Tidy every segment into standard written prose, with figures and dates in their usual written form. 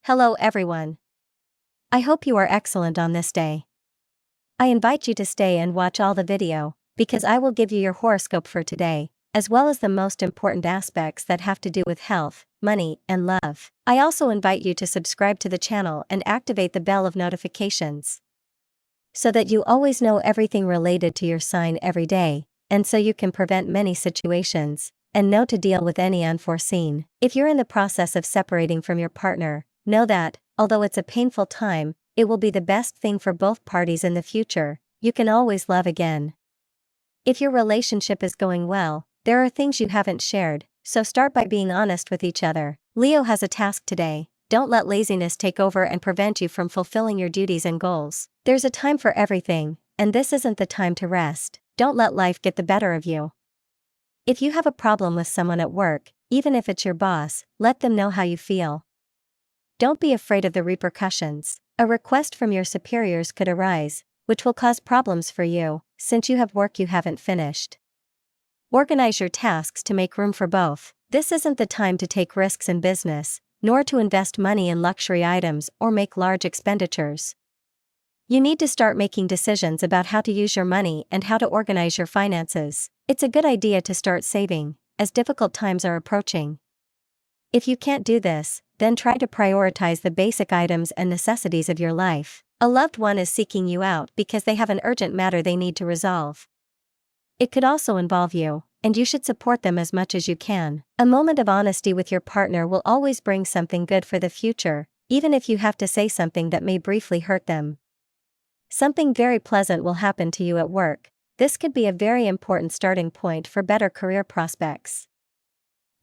Hello everyone. I hope you are excellent on this day. I invite you to stay and watch all the video, because I will give you your horoscope for today, as well as the most important aspects that have to do with health, money, and love. I also invite you to subscribe to the channel and activate the bell of notifications, so that you always know everything related to your sign every day, and so you can prevent many situations, and know to deal with any unforeseen. If you're in the process of separating from your partner, know that, although it's a painful time, it will be the best thing for both parties in the future. You can always love again. If your relationship is going well, there are things you haven't shared, so start by being honest with each other. Leo has a task today. Don't let laziness take over and prevent you from fulfilling your duties and goals. There's a time for everything, and this isn't the time to rest. Don't let life get the better of you. If you have a problem with someone at work, even if it's your boss, let them know how you feel. Don't be afraid of the repercussions. A request from your superiors could arise, which will cause problems for you, since you have work you haven't finished. Organize your tasks to make room for both. This isn't the time to take risks in business, nor to invest money in luxury items or make large expenditures. You need to start making decisions about how to use your money and how to organize your finances. It's a good idea to start saving, as difficult times are approaching. If you can't do this, then try to prioritize the basic items and necessities of your life. A loved one is seeking you out because they have an urgent matter they need to resolve. It could also involve you, and you should support them as much as you can. A moment of honesty with your partner will always bring something good for the future, even if you have to say something that may briefly hurt them. Something very pleasant will happen to you at work. This could be a very important starting point for better career prospects.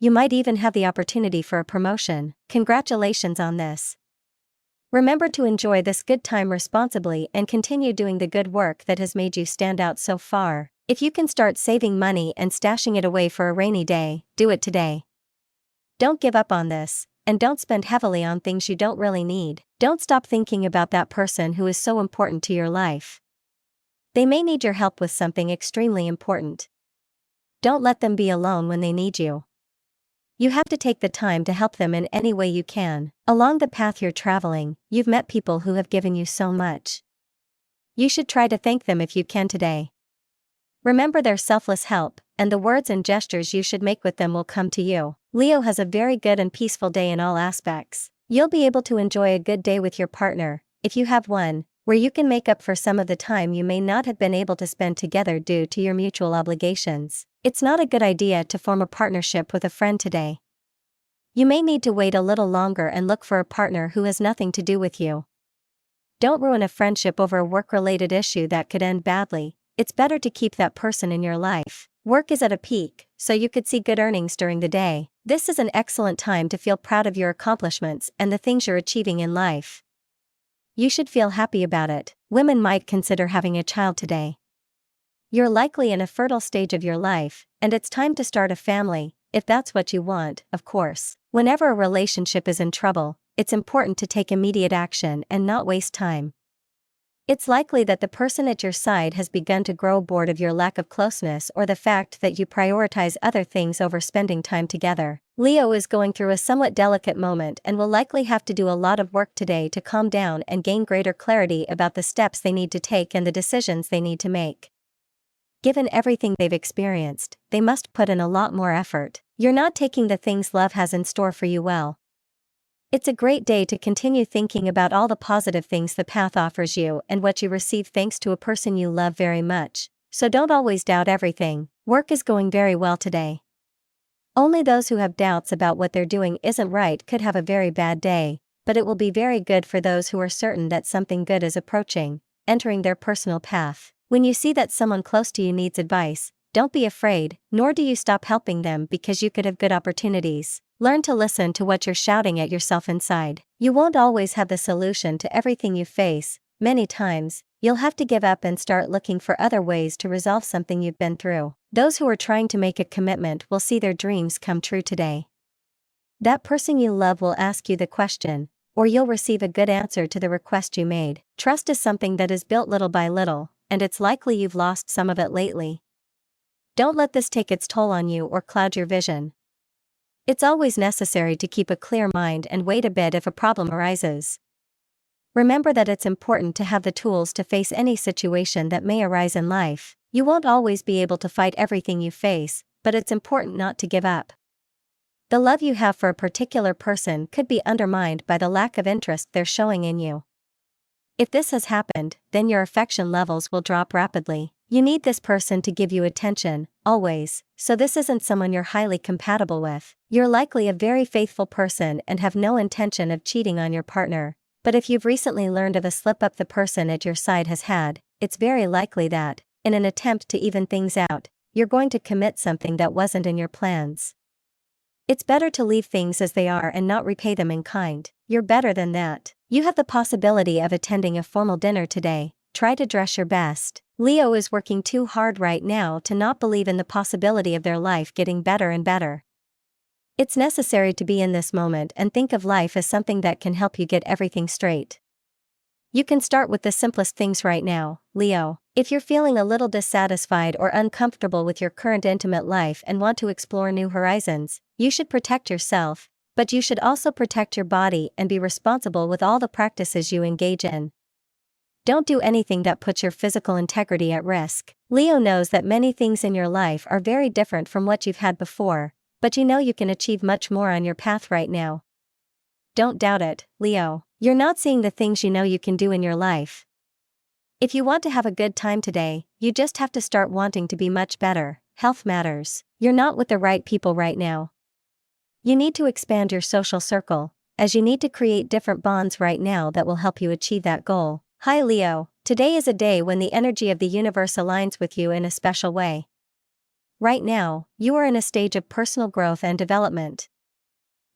You might even have the opportunity for a promotion. Congratulations on this. Remember to enjoy this good time responsibly and continue doing the good work that has made you stand out so far. If you can start saving money and stashing it away for a rainy day, do it today. Don't give up on this, and don't spend heavily on things you don't really need. Don't stop thinking about that person who is so important to your life. They may need your help with something extremely important. Don't let them be alone when they need you. You have to take the time to help them in any way you can. Along the path you're traveling, you've met people who have given you so much. You should try to thank them if you can today. Remember their selfless help, and the words and gestures you should make with them will come to you. Leo has a very good and peaceful day in all aspects. You'll be able to enjoy a good day with your partner, if you have one, where you can make up for some of the time you may not have been able to spend together due to your mutual obligations. It's not a good idea to form a partnership with a friend today. You may need to wait a little longer and look for a partner who has nothing to do with you. Don't ruin a friendship over a work-related issue that could end badly. It's better to keep that person in your life. Work is at a peak, so you could see good earnings during the day. This is an excellent time to feel proud of your accomplishments and the things you're achieving in life. You should feel happy about it. Women might consider having a child today. You're likely in a fertile stage of your life, and it's time to start a family, if that's what you want, of course. Whenever a relationship is in trouble, it's important to take immediate action and not waste time. It's likely that the person at your side has begun to grow bored of your lack of closeness or the fact that you prioritize other things over spending time together. Leo is going through a somewhat delicate moment and will likely have to do a lot of work today to calm down and gain greater clarity about the steps they need to take and the decisions they need to make. Given everything they've experienced, they must put in a lot more effort. You're not taking the things love has in store for you well. It's a great day to continue thinking about all the positive things the path offers you and what you receive thanks to a person you love very much. So don't always doubt everything. Work is going very well today. Only those who have doubts about what they're doing isn't right could have a very bad day, but it will be very good for those who are certain that something good is approaching, entering their personal path. When you see that someone close to you needs advice, don't be afraid, nor do you stop helping them because you could have good opportunities. Learn to listen to what you're shouting at yourself inside. You won't always have the solution to everything you face. Many times, you'll have to give up and start looking for other ways to resolve something you've been through. Those who are trying to make a commitment will see their dreams come true today. That person you love will ask you the question, or you'll receive a good answer to the request you made. Trust is something that is built little by little, and it's likely you've lost some of it lately. Don't let this take its toll on you or cloud your vision. It's always necessary to keep a clear mind and wait a bit if a problem arises. Remember that it's important to have the tools to face any situation that may arise in life. You won't always be able to fight everything you face, but it's important not to give up. The love you have for a particular person could be undermined by the lack of interest they're showing in you. If this has happened, then your affection levels will drop rapidly. You need this person to give you attention, always, so this isn't someone you're highly compatible with. You're likely a very faithful person and have no intention of cheating on your partner, but if you've recently learned of a slip-up the person at your side has had, it's very likely that, in an attempt to even things out, you're going to commit something that wasn't in your plans. It's better to leave things as they are and not repay them in kind. You're better than that. You have the possibility of attending a formal dinner today. Try to dress your best. Leo is working too hard right now to not believe in the possibility of their life getting better and better. It's necessary to be in this moment and think of life as something that can help you get everything straight. You can start with the simplest things right now, Leo. If you're feeling a little dissatisfied or uncomfortable with your current intimate life and want to explore new horizons, you should protect yourself, but you should also protect your body and be responsible with all the practices you engage in. Don't do anything that puts your physical integrity at risk. Leo knows that many things in your life are very different from what you've had before, but you know you can achieve much more on your path right now. Don't doubt it, Leo. You're not seeing the things you know you can do in your life. If you want to have a good time today, you just have to start wanting to be much better. Health matters. You're not with the right people right now. You need to expand your social circle, as you need to create different bonds right now that will help you achieve that goal. Hi Leo, today is a day when the energy of the universe aligns with you in a special way. Right now, you are in a stage of personal growth and development.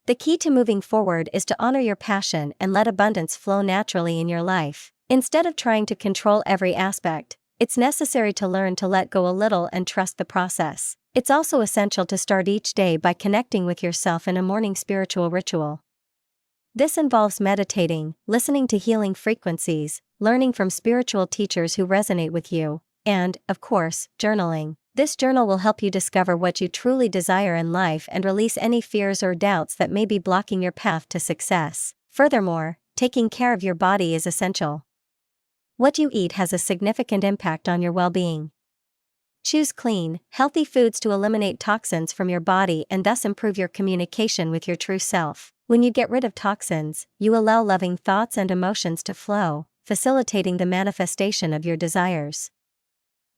The key to moving forward is to honor your passion and let abundance flow naturally in your life. Instead of trying to control every aspect, it's necessary to learn to let go a little and trust the process. It's also essential to start each day by connecting with yourself in a morning spiritual ritual. This involves meditating, listening to healing frequencies, learning from spiritual teachers who resonate with you, and, of course, journaling. This journal will help you discover what you truly desire in life and release any fears or doubts that may be blocking your path to success. Furthermore, taking care of your body is essential. What you eat has a significant impact on your well-being. Choose clean, healthy foods to eliminate toxins from your body and thus improve your communication with your true self. When you get rid of toxins, you allow loving thoughts and emotions to flow, facilitating the manifestation of your desires.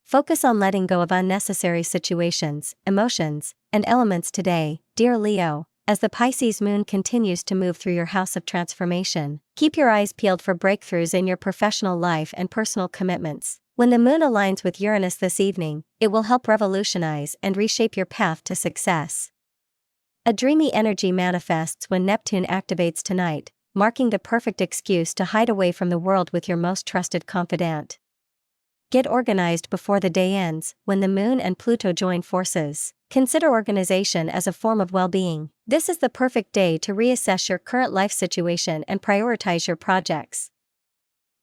Focus on letting go of unnecessary situations, emotions, and elements today, dear Leo, as the Pisces moon continues to move through your house of transformation. Keep your eyes peeled for breakthroughs in your professional life and personal commitments. When the moon aligns with Uranus this evening, it will help revolutionize and reshape your path to success. A dreamy energy manifests when Neptune activates tonight, marking the perfect excuse to hide away from the world with your most trusted confidant. Get organized before the day ends, when the moon and Pluto join forces. Consider organization as a form of well-being. This is the perfect day to reassess your current life situation and prioritize your projects.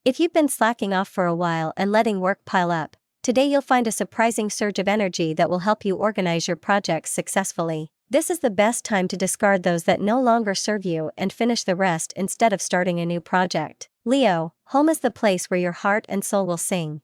If you've been slacking off for a while and letting work pile up, today you'll find a surprising surge of energy that will help you organize your projects successfully. This is the best time to discard those that no longer serve you and finish the rest instead of starting a new project. Leo, home is the place where your heart and soul will sing.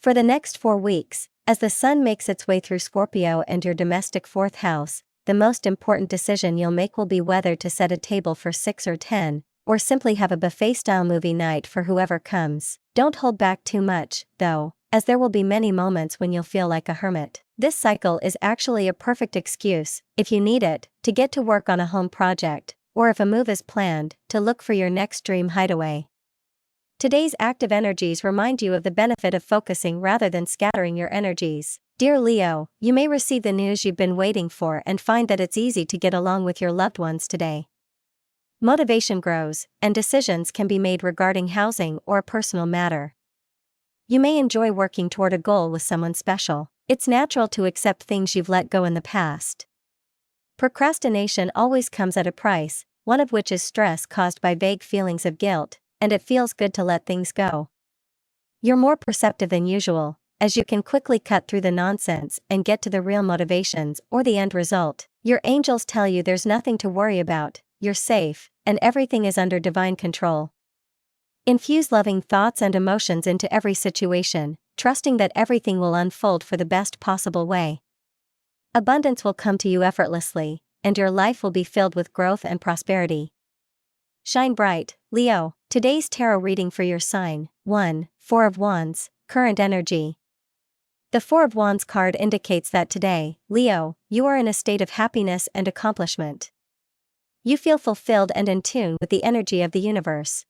For the next 4 weeks, as the sun makes its way through Scorpio and your domestic 4th house, the most important decision you'll make will be whether to set a table for 6 or 10, or simply have a buffet-style movie night for whoever comes. Don't hold back too much, though, as there will be many moments when you'll feel like a hermit. This cycle is actually a perfect excuse, if you need it, to get to work on a home project, or if a move is planned, to look for your next dream hideaway. Today's active energies remind you of the benefit of focusing rather than scattering your energies. Dear Leo, you may receive the news you've been waiting for and find that it's easy to get along with your loved ones today. Motivation grows, and decisions can be made regarding housing or a personal matter. You may enjoy working toward a goal with someone special. It's natural to accept things you've let go in the past. Procrastination always comes at a price, one of which is stress caused by vague feelings of guilt, and it feels good to let things go. You're more perceptive than usual, as you can quickly cut through the nonsense and get to the real motivations or the end result. Your angels tell you there's nothing to worry about, you're safe, and everything is under divine control. Infuse loving thoughts and emotions into every situation, trusting that everything will unfold for the best possible way. Abundance will come to you effortlessly, and your life will be filled with growth and prosperity. Shine bright, Leo. Today's tarot reading for your sign. 1. Four of Wands, current energy. The Four of Wands card indicates that today, Leo, you are in a state of happiness and accomplishment. You feel fulfilled and in tune with the energy of the universe.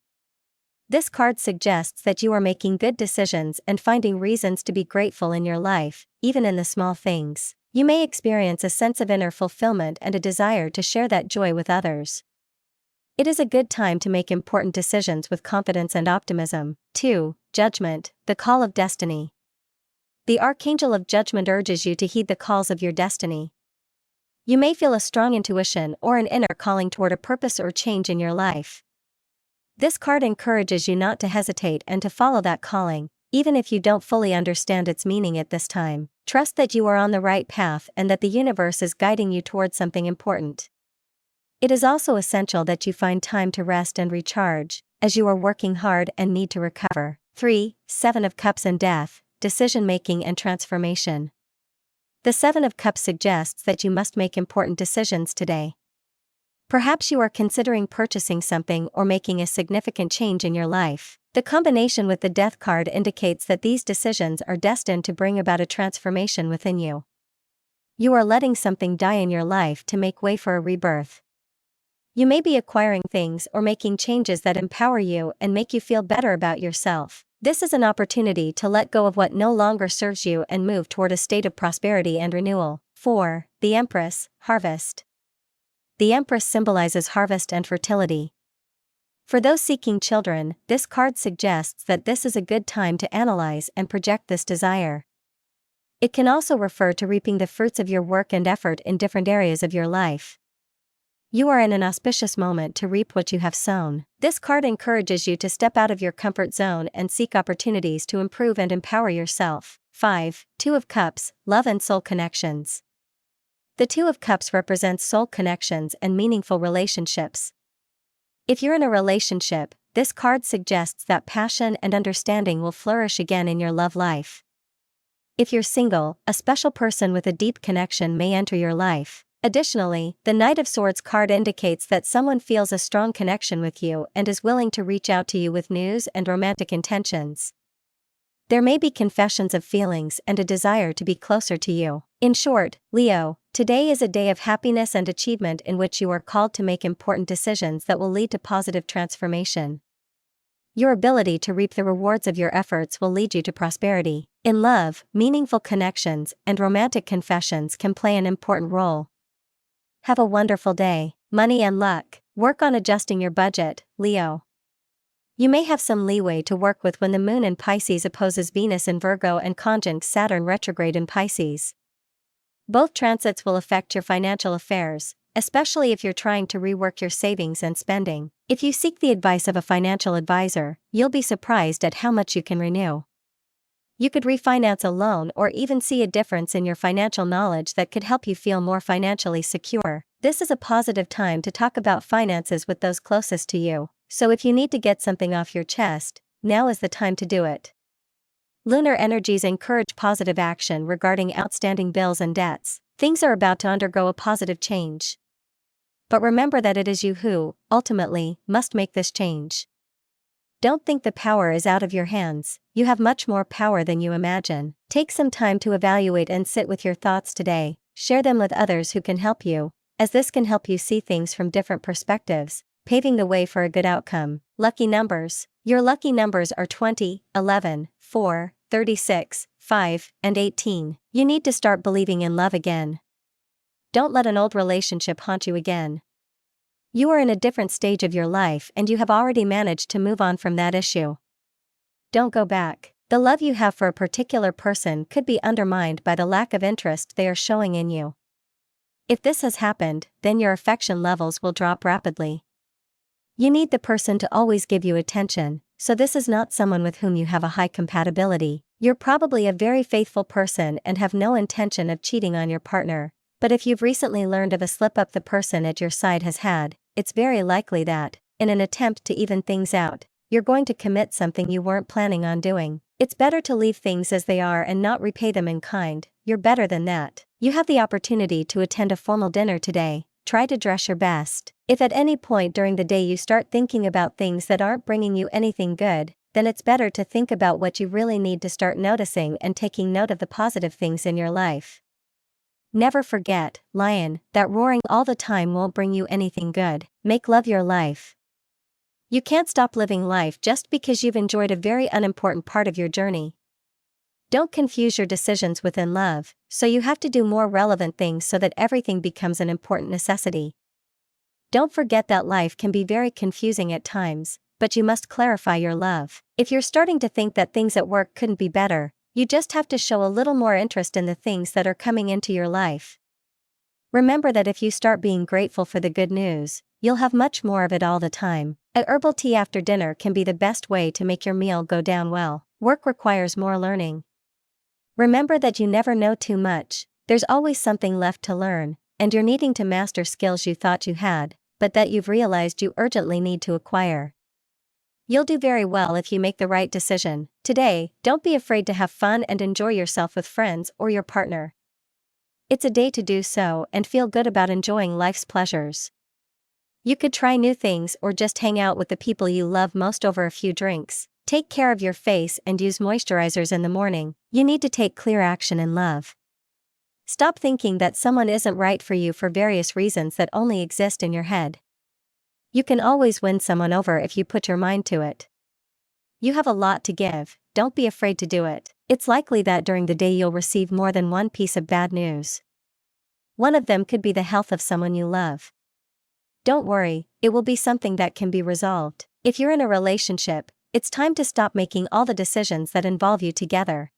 This card suggests that you are making good decisions and finding reasons to be grateful in your life, even in the small things. You may experience a sense of inner fulfillment and a desire to share that joy with others. It is a good time to make important decisions with confidence and optimism. 2. Judgment, the call of destiny. The Archangel of Judgment urges you to heed the calls of your destiny. You may feel a strong intuition or an inner calling toward a purpose or change in your life. This card encourages you not to hesitate and to follow that calling, even if you don't fully understand its meaning at this time. Trust that you are on the right path and that the universe is guiding you towards something important. It is also essential that you find time to rest and recharge, as you are working hard and need to recover. 3. Seven of Cups and Death, decision-making and transformation. The Seven of Cups suggests that you must make important decisions today. Perhaps you are considering purchasing something or making a significant change in your life. The combination with the Death card indicates that these decisions are destined to bring about a transformation within you. You are letting something die in your life to make way for a rebirth. You may be acquiring things or making changes that empower you and make you feel better about yourself. This is an opportunity to let go of what no longer serves you and move toward a state of prosperity and renewal. 4. The Empress, Harvest. The Empress symbolizes harvest and fertility. For those seeking children, this card suggests that this is a good time to analyze and project this desire. It can also refer to reaping the fruits of your work and effort in different areas of your life. You are in an auspicious moment to reap what you have sown. This card encourages you to step out of your comfort zone and seek opportunities to improve and empower yourself. 5. Two of Cups, love and soul connections. The Two of Cups represents soul connections and meaningful relationships. If you're in a relationship, this card suggests that passion and understanding will flourish again in your love life. If you're single, a special person with a deep connection may enter your life. Additionally, the Knight of Swords card indicates that someone feels a strong connection with you and is willing to reach out to you with news and romantic intentions. There may be confessions of feelings and a desire to be closer to you. In short, Leo, today is a day of happiness and achievement in which you are called to make important decisions that will lead to positive transformation. Your ability to reap the rewards of your efforts will lead you to prosperity. In love, meaningful connections and romantic confessions can play an important role. Have a wonderful day. Money and luck. Work on adjusting your budget, Leo. You may have some leeway to work with when the Moon in Pisces opposes Venus in Virgo and conjuncts Saturn retrograde in Pisces. Both transits will affect your financial affairs, especially if you're trying to rework your savings and spending. If you seek the advice of a financial advisor, you'll be surprised at how much you can renew. You could refinance a loan or even see a difference in your financial knowledge that could help you feel more financially secure. This is a positive time to talk about finances with those closest to you, so if you need to get something off your chest, now is the time to do it. Lunar energies encourage positive action regarding outstanding bills and debts. Things are about to undergo a positive change. But remember that it is you who, ultimately, must make this change. Don't think the power is out of your hands. You have much more power than you imagine. Take some time to evaluate and sit with your thoughts today. Share them with others who can help you, as this can help you see things from different perspectives, paving the way for a good outcome. Lucky numbers. Your lucky numbers are 20, 11, 4, 36, 5, and 18. You need to start believing in love again. Don't let an old relationship haunt you again. You are in a different stage of your life and you have already managed to move on from that issue. Don't go back. The love you have for a particular person could be undermined by the lack of interest they are showing in you. If this has happened, then your affection levels will drop rapidly. You need the person to always give you attention, so this is not someone with whom you have a high compatibility. You're probably a very faithful person and have no intention of cheating on your partner, But if you've recently learned of a slip-up the person at your side has had, it's very likely that, in an attempt to even things out, you're going to commit something you weren't planning on doing. It's better to leave things as they are and not repay them in kind. You're better than that. You have the opportunity to attend a formal dinner today. Try to dress your best. If at any point during the day you start thinking about things that aren't bringing you anything good, then it's better to think about what you really need to start noticing and taking note of the positive things in your life. Never forget, Lion, that roaring all the time won't bring you anything good. Make love your life. You can't stop living life just because you've enjoyed a very unimportant part of your journey. Don't confuse your decisions within love, so you have to do more relevant things so that everything becomes an important necessity. Don't forget that life can be very confusing at times, but you must clarify your love. If you're starting to think that things at work couldn't be better, you just have to show a little more interest in the things that are coming into your life. Remember that if you start being grateful for the good news, you'll have much more of it all the time. A herbal tea after dinner can be the best way to make your meal go down well. Work requires more learning. Remember that you never know too much, there's always something left to learn, and you're needing to master skills you thought you had, but that you've realized you urgently need to acquire. You'll do very well if you make the right decision. Today, don't be afraid to have fun and enjoy yourself with friends or your partner. It's a day to do so and feel good about enjoying life's pleasures. You could try new things or just hang out with the people you love most over a few drinks. Take care of your face and use moisturizers in the morning. You need to take clear action in love. Stop thinking that someone isn't right for you for various reasons that only exist in your head. You can always win someone over if you put your mind to it. You have a lot to give, don't be afraid to do it. It's likely that during the day you'll receive more than one piece of bad news. One of them could be the health of someone you love. Don't worry, it will be something that can be resolved. If you're in a relationship, it's time to stop making all the decisions that involve you together.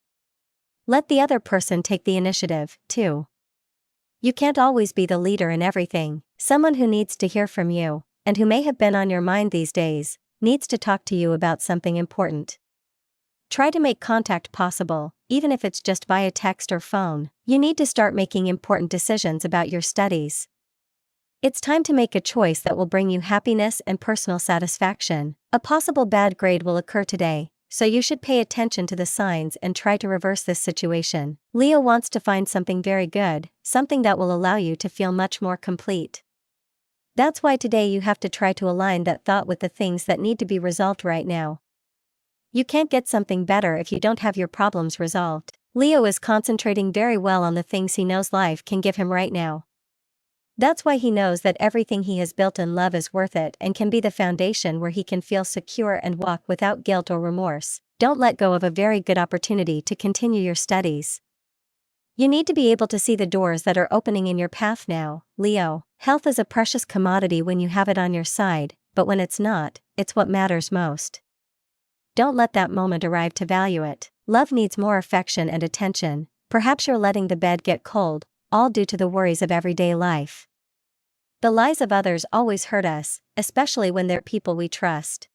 Let the other person take the initiative, too. You can't always be the leader in everything. Someone who needs to hear from you, and who may have been on your mind these days, needs to talk to you about something important. Try to make contact possible, even if it's just via text or phone. You need to start making important decisions about your studies. It's time to make a choice that will bring you happiness and personal satisfaction. A possible bad grade will occur today, so you should pay attention to the signs and try to reverse this situation. Leo wants to find something very good, something that will allow you to feel much more complete. That's why today you have to try to align that thought with the things that need to be resolved right now. You can't get something better if you don't have your problems resolved. Leo is concentrating very well on the things he knows life can give him right now. That's why he knows that everything he has built in love is worth it and can be the foundation where he can feel secure and walk without guilt or remorse. Don't let go of a very good opportunity to continue your studies. You need to be able to see the doors that are opening in your path now, Leo. Health is a precious commodity when you have it on your side, but when it's not, it's what matters most. Don't let that moment arrive to value it. Love needs more affection and attention. Perhaps you're letting the bed get cold, all due to the worries of everyday life. The lies of others always hurt us, especially when they're people we trust.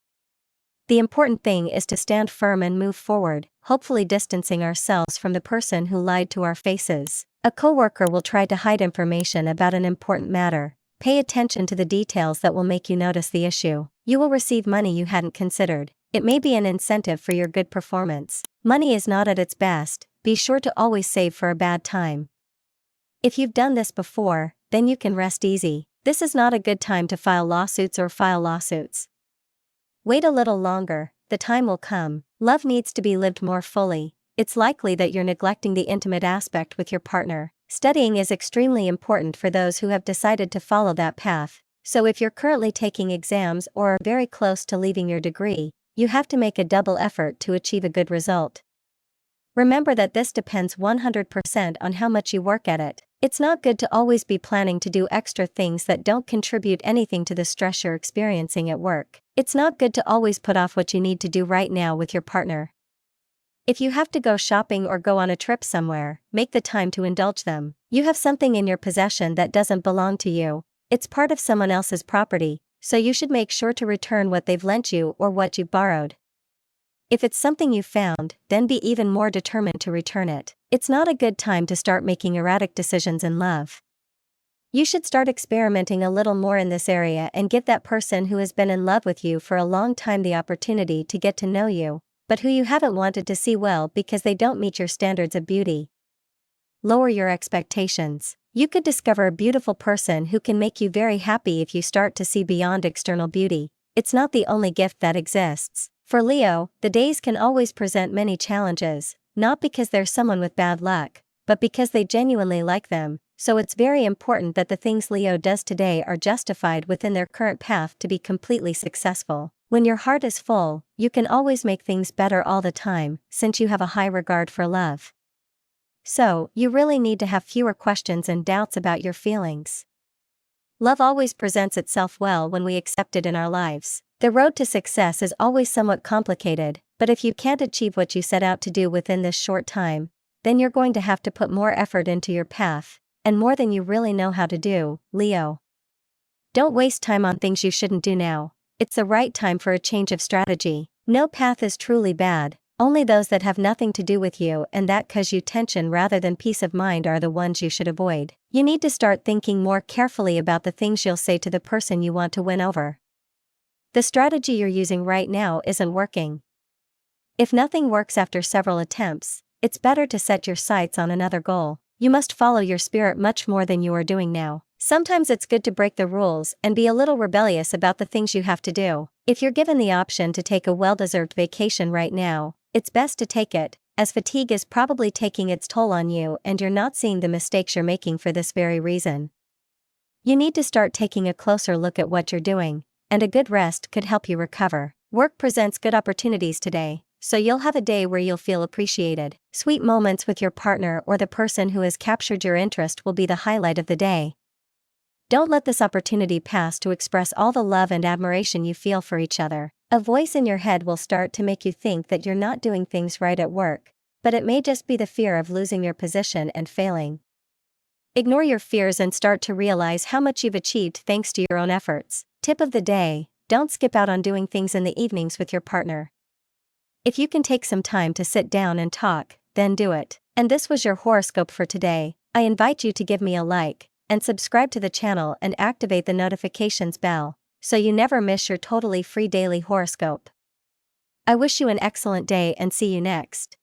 The important thing is to stand firm and move forward, hopefully distancing ourselves from the person who lied to our faces. A coworker will try to hide information about an important matter. Pay attention to the details that will make you notice the issue. You will receive money you hadn't considered. It may be an incentive for your good performance. Money is not at its best. Be sure to always save for a bad time. If you've done this before, then you can rest easy. This is not a good time to file lawsuits. Wait a little longer, the time will come. Love needs to be lived more fully. It's likely that you're neglecting the intimate aspect with your partner. Studying is extremely important for those who have decided to follow that path. So if you're currently taking exams or are very close to leaving your degree, you have to make a double effort to achieve a good result. Remember that this depends 100% on how much you work at it. It's not good to always be planning to do extra things that don't contribute anything to the stress you're experiencing at work. It's not good to always put off what you need to do right now with your partner. If you have to go shopping or go on a trip somewhere, make the time to indulge them. You have something in your possession that doesn't belong to you. It's part of someone else's property, so you should make sure to return what they've lent you or what you borrowed. If it's something you found, then be even more determined to return it. It's not a good time to start making erratic decisions in love. You should start experimenting a little more in this area and give that person who has been in love with you for a long time the opportunity to get to know you, but who you haven't wanted to see well because they don't meet your standards of beauty. Lower your expectations. You could discover a beautiful person who can make you very happy if you start to see beyond external beauty. It's not the only gift that exists. For Leo, the days can always present many challenges, not because there's someone with bad luck, but because they genuinely like them, so it's very important that the things Leo does today are justified within their current path to be completely successful. When your heart is full, you can always make things better all the time, since you have a high regard for love. So, you really need to have fewer questions and doubts about your feelings. Love always presents itself well when we accept it in our lives. The road to success is always somewhat complicated, but if you can't achieve what you set out to do within this short time, then you're going to have to put more effort into your path, and more than you really know how to do, Leo. Don't waste time on things you shouldn't do now. It's the right time for a change of strategy. No path is truly bad, only those that have nothing to do with you and that cause you tension rather than peace of mind are the ones you should avoid. You need to start thinking more carefully about the things you'll say to the person you want to win over. The strategy you're using right now isn't working. If nothing works after several attempts, it's better to set your sights on another goal. You must follow your spirit much more than you are doing now. Sometimes it's good to break the rules and be a little rebellious about the things you have to do. If you're given the option to take a well-deserved vacation right now, it's best to take it, as fatigue is probably taking its toll on you and you're not seeing the mistakes you're making for this very reason. You need to start taking a closer look at what you're doing, and a good rest could help you recover. Work presents good opportunities today, so you'll have a day where you'll feel appreciated. Sweet moments with your partner or the person who has captured your interest will be the highlight of the day. Don't let this opportunity pass to express all the love and admiration you feel for each other. A voice in your head will start to make you think that you're not doing things right at work, but it may just be the fear of losing your position and failing. Ignore your fears and start to realize how much you've achieved thanks to your own efforts. Tip of the day: don't skip out on doing things in the evenings with your partner. If you can take some time to sit down and talk, then do it. And this was your horoscope for today. I invite you to give me a like and subscribe to the channel and activate the notifications bell, so you never miss your totally free daily horoscope. I wish you an excellent day and see you next.